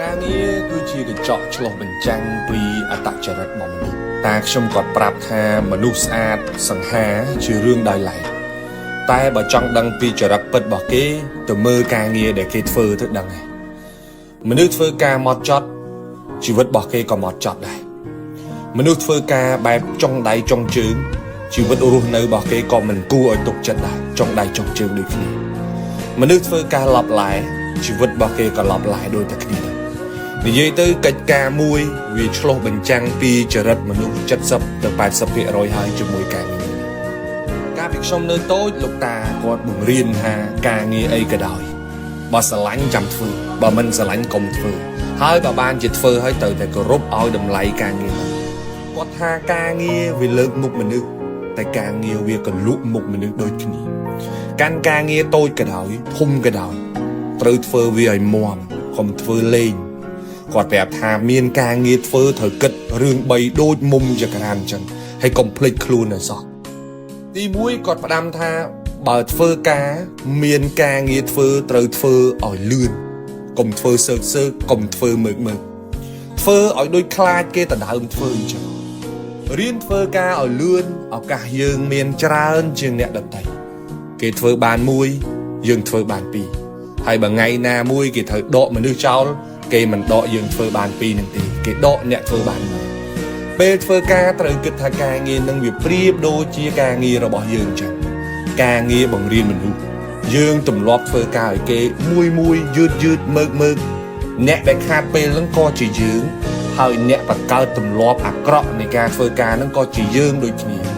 ការងារគឺជាកញ្ចក់ឆ្លុះបញ្ចាំងពីអត្តចរិតរបស់មនុស្សតាខ្ញុំគាត់ប្រាប់ថាមនុស្សស្អាតសង្ហាជារឿងដោយឡែកតែបើចង់ដឹងពីចរិតពិតរបស់គេទៅមើលការងារដែលគេធ្វើទៅដឹងហើយមនុស្សធ្វើការហ្មត់ចត់ជីវិតរបស់គេក៏ហ្មត់ចត់ដែរមនុស្សធ្វើការបែបចុងដៃចុងជើងជីវិតរស់នៅរបស់គេក៏មិនគួរឲ្យទុកចិត្តដែរចុងដៃចុងជើងដូចគ្នាមនុស្សធ្វើការឡប់ឡែជីវិតរបស់គេក៏ឡប់ឡែដូចតែគ្នានិយាយទៅកិច្ចការមួយវាឆ្លុះបញ្ចាំងពីចរិតមនុស្ស70ទៅ80%ហើយជាមួយការងារកាលពីខ្ញុំនៅតូចលោកតាគាត់បង្រៀនថាការងារអីក៏ដោយបើស្រឡាញ់ចាំធ្វើបើមិនស្រឡាញ់កុំធ្វើហើយបើបានជាធ្វើហើយត្រូវតែគោរពឲ្យតម្លៃការងារនោះគាត់ថាការងារវាលើកមុខមនុស្សតែការងារវាក៏លក់មុខមនុស្សដូចគ្នាកាន់ការងារតូចក៏ដោយធំក៏ដោយត្រូវធ្វើវាឲ្យមាំកុំធ្វើលេងគាត់ប្រាប់ថាមានការងារធ្វើត្រូវគិតរឿង3ដូចមុំចក្រានអញ្ចឹងហើយកុំភ្លេចខ្លួនឲ្យសោះទី1គាត់ផ្ដាំថាបើធ្វើការមានការងារធ្វើត្រូវធ្វើឲ្យលឿនកុំធ្វើសើកកុំធ្វើមើកធ្វើឲ្យដូចខ្លាចគេដដើមធ្វើអញ្ចឹងរៀនធ្វើការឲ្យលឿនឱកាសយើងមានច្រើនជាងអ្នកដទៃគេធ្វើបានមួយយើងធ្វើបានពីរហើយបើថ្ងៃណាមួយគេត្រូវដកមនុស្សចោលគេមិនដកយើងធ្វើបានពីរនឹងទេគេដកអ្នកធ្វើបានមួយពេលធ្វើការត្រូវគិតថាការងារនឹងវាប្រៀបដូចជាការងាររបស់យើងចឹងការងារបង្រៀនមនុស្សយើងទម្លាប់ធ្វើការឲ្យគេមួយយឺតមើកអ្នកដែលខាតពេលហ្នឹងក៏ជាយើងហើយអ្នកបង្កើតទម្លាប់អាក្រក់នៃការធ្វើការហ្នឹងក៏ជាយើងដូចគ្នា